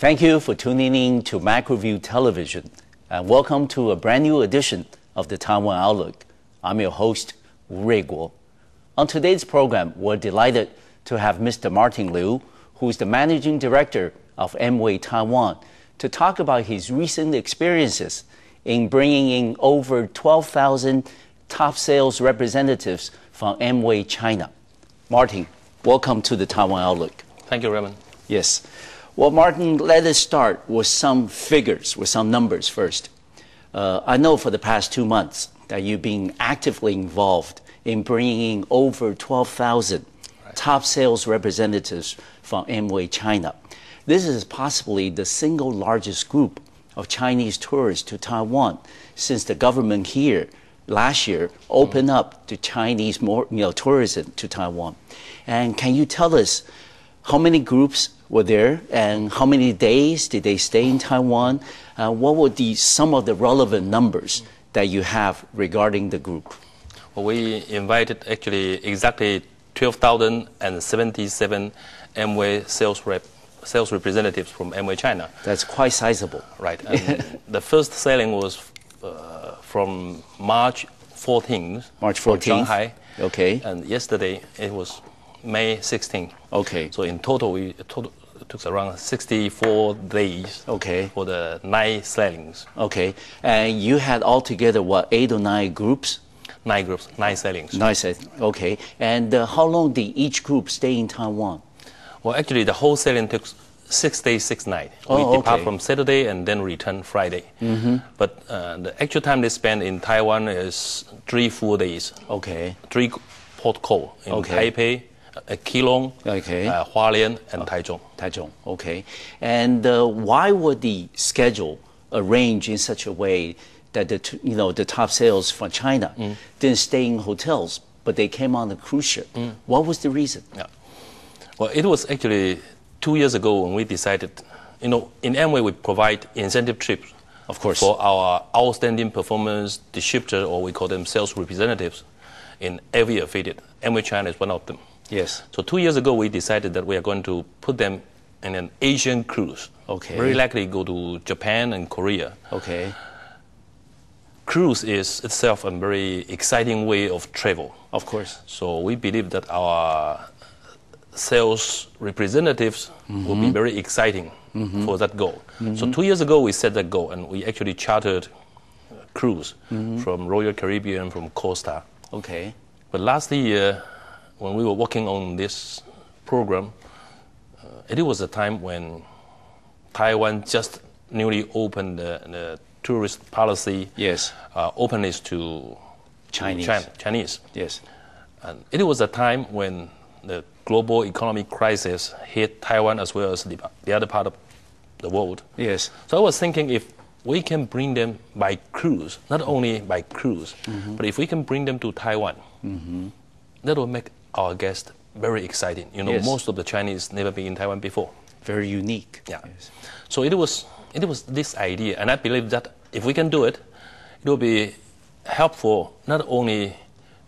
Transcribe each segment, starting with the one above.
Thank you for tuning in to MacroView Television, and welcome to a brand new edition of the Taiwan Outlook. I'm your host, Wu Ruiguo. On today's program, we're delighted to have Mr. Martin Liu, who is the Managing Director of Amway Taiwan, to talk about his recent experiences in bringing in over 12,000 top sales representatives from Amway China. Martin, welcome to the Taiwan Outlook. Thank you, Raymond. Yes. Well, Martin, let us start with some figures, with some numbers first. I know for the past 2 months that you've been actively involved in bringing in over 12,000 top sales representatives from Amway China. This is possibly the single largest group of Chinese tourists to Taiwan since the government here last year opened up to Chinese tourism to Taiwan. And can you tell us how many groups were there and how many days did they stay in Taiwan? What were some of the relevant numbers that you have regarding the group? Well, we invited actually exactly 12,077 Amway sales representatives from Amway China. That's quite sizable. Right. And the first selling was from March 14th. March 14th. From Shanghai. Okay. And yesterday it was May 16th. Okay. So in total, it took around 64 days. Okay. For the 9 sellings. Okay. And you had altogether, what, 8 or 9 groups? 9 groups, 9 sellings. 9 sellings. Okay. And how long did each group stay in Taiwan? Well, actually, the whole selling took 6 days, 6 nights. Oh, we depart okay. from Saturday and then return Friday. Mm-hmm. But the actual time they spend in Taiwan is 3 full days. Okay. 3 port calls in Taipei, Keelung, Hualien, and Taichung. Taichung, okay. And why would the schedule arrange in such a way that the top sales from China didn't stay in hotels, but they came on the cruise ship? What was the reason? Yeah. Well, it was actually 2 years ago when we decided, in Amway we provide incentive trips, of course, for our outstanding performance distributor, or we call them sales representatives, in every affiliate. Amway China is one of them. Yes. So 2 years ago we decided that we are going to put them in an Asian cruise. Okay. Very likely go to Japan and Korea. Okay. Cruise is itself a very exciting way of travel. Of course. So we believe that our sales representatives will be very exciting for that goal. So 2 years ago we set that goal, and we actually chartered a cruise from Royal Caribbean, from Costa. Okay. But last year, when we were working on this program, it was a time when Taiwan just newly opened the tourist policy. Yes. Openness to Chinese. Yes. And it was a time when the global economic crisis hit Taiwan as well as the other part of the world. Yes. So I was thinking, if we can bring them by cruise, not only by cruise, but if we can bring them to Taiwan, that will make our guests very exciting. Yes. Most of the Chinese never been in Taiwan before. Very unique. Yeah. Yes. So it was this idea, and I believe that if we can do it, it will be helpful not only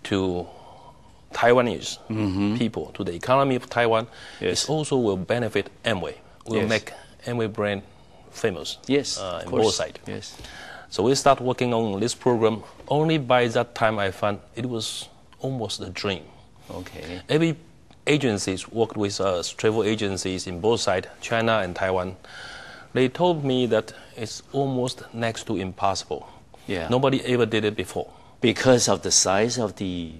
to Taiwanese people, to the economy of Taiwan. Yes. It also will benefit Amway. Will make Amway brand famous. Yes, in both sides. Yes. So we start working on this program. Only by that time I found it was almost a dream. Okay. Every agencies worked with us, travel agencies in both sides, China and Taiwan. They told me that it's almost next to impossible. Yeah. Nobody ever did it before. Because of the size of the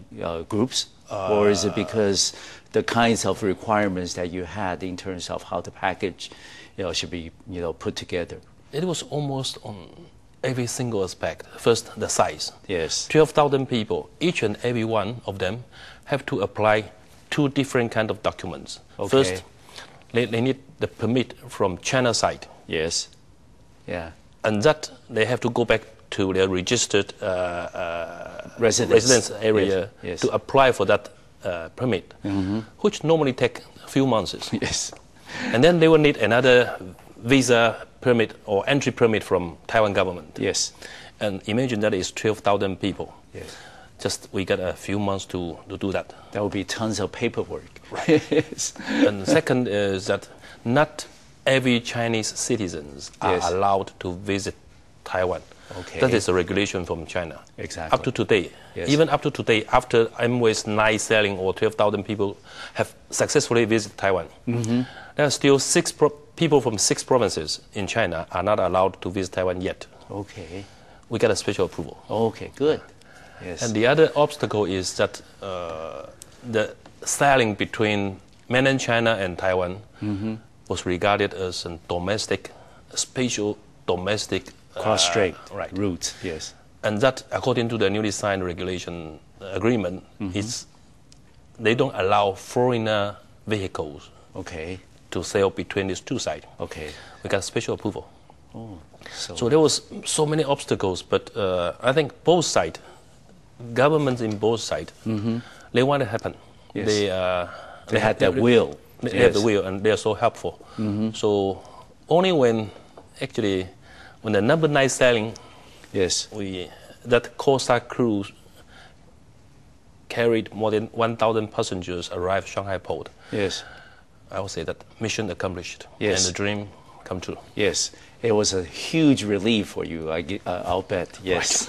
groups, or is it because the kinds of requirements that you had in terms of how the package, should be, put together? It was almost on every single aspect. First, the size. Yes. 12,000 people, each and every one of them have to apply 2 different kinds of documents. Okay. First, they need the permit from China side. Yes. Yeah. And that they have to go back to their registered residence area to apply for that permit, which normally take a few months. Yes. And then they will need another visa permit or entry permit from Taiwan government. Yes. And imagine that is 12,000 people. Yes. Just we got a few months to do that. That would be tons of paperwork. Right. Yes. And second is that not every Chinese citizens are allowed to visit Taiwan. Okay. That is a regulation from China. Exactly. Up to today. Yes. Even up to today, after Amway's 9 selling or 12,000 people have successfully visited Taiwan, there are still people from 6 provinces in China are not allowed to visit Taiwan yet. Okay. We got a special approval. Okay, good. Yes. And the other obstacle is that the selling between mainland China and Taiwan was regarded as a special domestic cross-strait right. route, yes. And that, according to the newly signed regulation agreement, they don't allow foreigner vehicles to sail between these 2 sides. Okay. We got special approval. Oh, so there was so many obstacles, but I think both sides, governments in both sides, they want it to happen. Yes. They had that will. They have the will, and they are so helpful. So only when the number 9 selling, that Costa cruise carried more than 1,000 passengers arrived Shanghai port. Yes. I would say that mission accomplished. Yes. And the dream come true. Yes. It was a huge relief for you, I'll bet. Yes.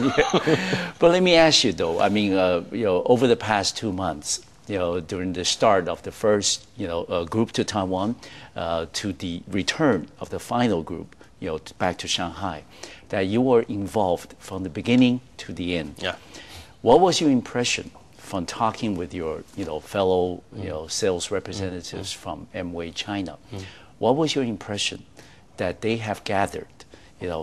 But let me ask you though, I mean, over the past 2 months, during the start of the first, group to Taiwan, to the return of the final group, back to Shanghai, that you were involved from the beginning to the end. Yeah. What was your impression from talking with your, fellow, sales representatives from Amway China? What was your impression that they have gathered,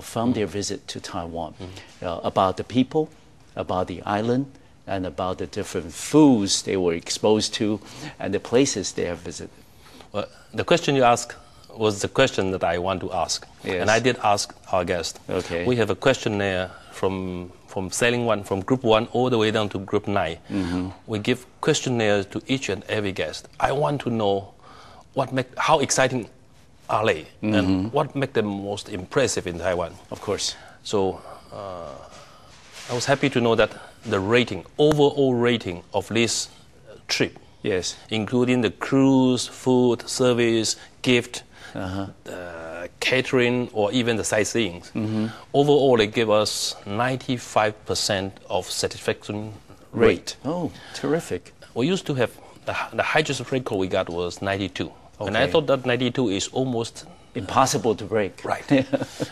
from their visit to Taiwan, about the people, about the island, and about the different foods they were exposed to, and the places they have visited? Well, the question you asked was the question that I want to ask. Yes. And I did ask our guest. Okay. We have a questionnaire from selling 1, from group 1 all the way down to group 9. We give questionnaires to each and every guest. I want to know how exciting are they, and what make them most impressive in Taiwan. Of course. So I was happy to know that the overall rating of this trip, yes, including the cruise, food, service, gift, catering, or even the sightseeing. Overall, they give us 95% of satisfaction rate. Oh, terrific. We used to have, the highest record we got was 92. And I thought that 92 is almost impossible to break. Right.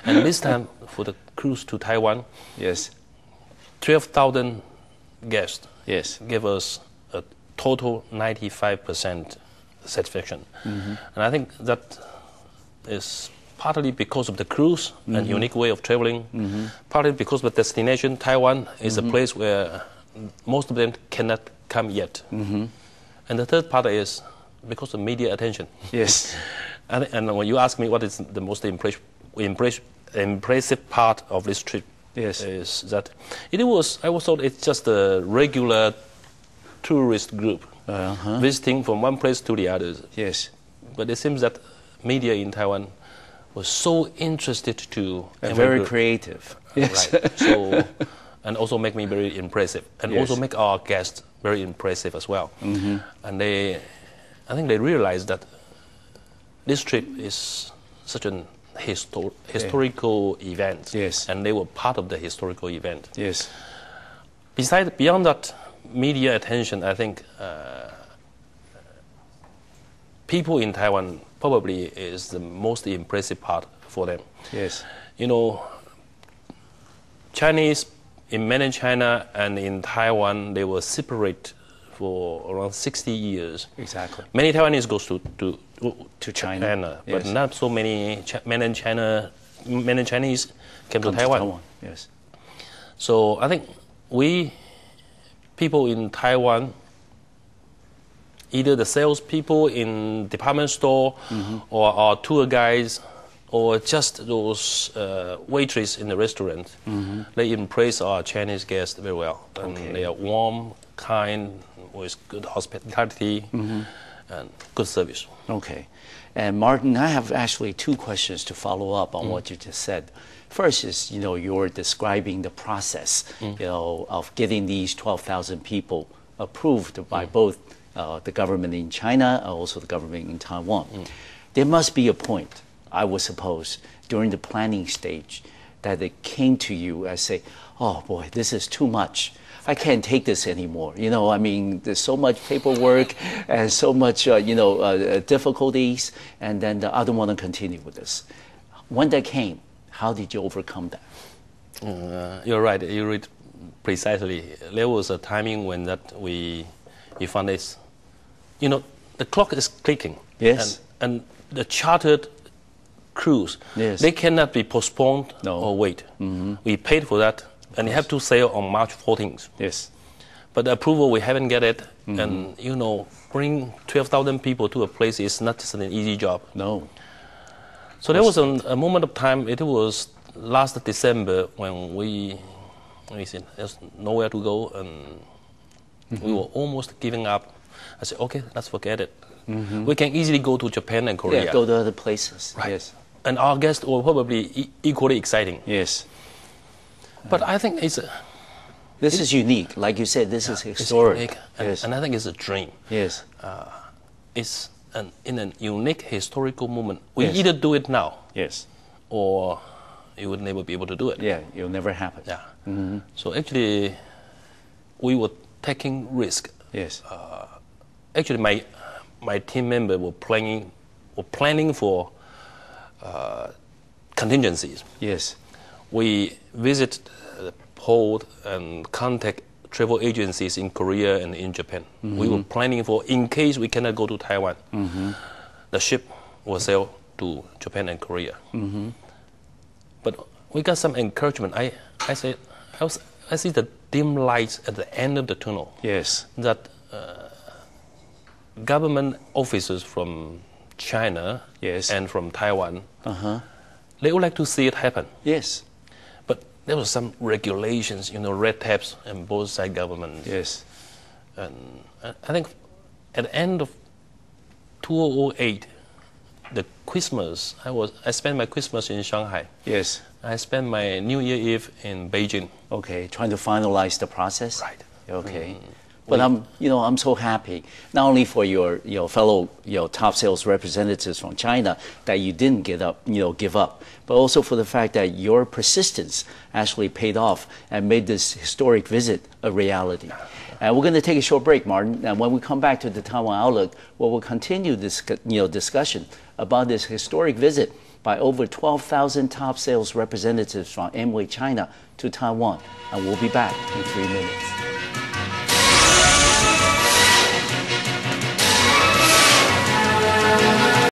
And this time, for the cruise to Taiwan, yes, 12,000 guests gave us a total 95% satisfaction. And I think that is partly because of the cruise and unique way of traveling, partly because of the destination. Taiwan is a place where most of them cannot come yet. And the third part is because of media attention. Yes. And when you ask me what is the most impressive part of this trip, is that I was thought it's just a regular tourist group visiting from one place to the others. Yes. But it seems that media in Taiwan was so interested to and very creative. Yes. Right. So, and also make me very impressive, and also make our guests very impressive as well. And I think they realized that this trip is such an historical event, and they were part of the historical event. Yes. Beyond that media attention, I think people in Taiwan probably is the most impressive part for them. Yes. Chinese in mainland China and in Taiwan, they were separate for around 60 years. Exactly. Many Taiwanese goes to China, but not so many mainland Chinese came to Taiwan. Yes. So I think people in Taiwan, either the salespeople in department store or our tour guides, or just those waitresses in the restaurant, they impress our Chinese guests very well. And they are warm, kind, with good hospitality and good service. Okay. And Martin, I have actually 2 questions to follow up on what you just said. First is, you're describing the process, of getting these 12,000 people approved by both the government in China and also the government in Taiwan. There must be a point I would suppose, during the planning stage, that it came to you and say, oh boy, this is too much. I can't take this anymore. You know, I mean, there's so much paperwork and so much, difficulties, and then I don't want to continue with this. When that came, how did you overcome that? You're right. You read precisely. There was a timing when that we found this. You know, the clock is clicking. Yes. And the chartered cruise, yes, they cannot be postponed or wait. We paid for that, and you have to sail on March 14th. Yes. But the approval, we haven't get it. And, you know, bring 12,000 people to a place is not just an easy job. No. So there was a moment of time, it was last December when we said there's nowhere to go, and we were almost giving up. I said, okay, let's forget it. We can easily go to Japan and Korea. Yeah, go to other places. Right. Yes. And our guests were probably equally exciting. Yes. But I think this is unique. Like you said, this is historic. It's unique, and I think it's a dream. Yes. It's in a unique historical moment. We either do it now, yes, or you would never be able to do it. Yeah, it'll never happen. Yeah. So actually, we were taking risk. Yes. Actually, my team member were planning for contingencies. Yes. We visit the port and contact travel agencies in Korea and in Japan. We were planning for, in case we cannot go to Taiwan, the ship will sail to Japan and Korea. But we got some encouragement. I see the dim lights at the end of the tunnel. Yes. That government officers from China and from Taiwan, they would like to see it happen. Yes. But there was some regulations, red tapes in both side governments. Yes. And I think at the end of 2008, the Christmas, I spent my Christmas in Shanghai. Yes. I spent my New Year Eve in Beijing. Okay, trying to finalize the process. Right. Okay. But I'm so happy, not only for your fellow top sales representatives from China that you didn't give up, but also for the fact that your persistence actually paid off and made this historic visit a reality. And we're going to take a short break, Martin. And when we come back to the Taiwan Outlook, we'll continue this discussion about this historic visit by over 12,000 top sales representatives from Amway China to Taiwan. And we'll be back in 3 minutes.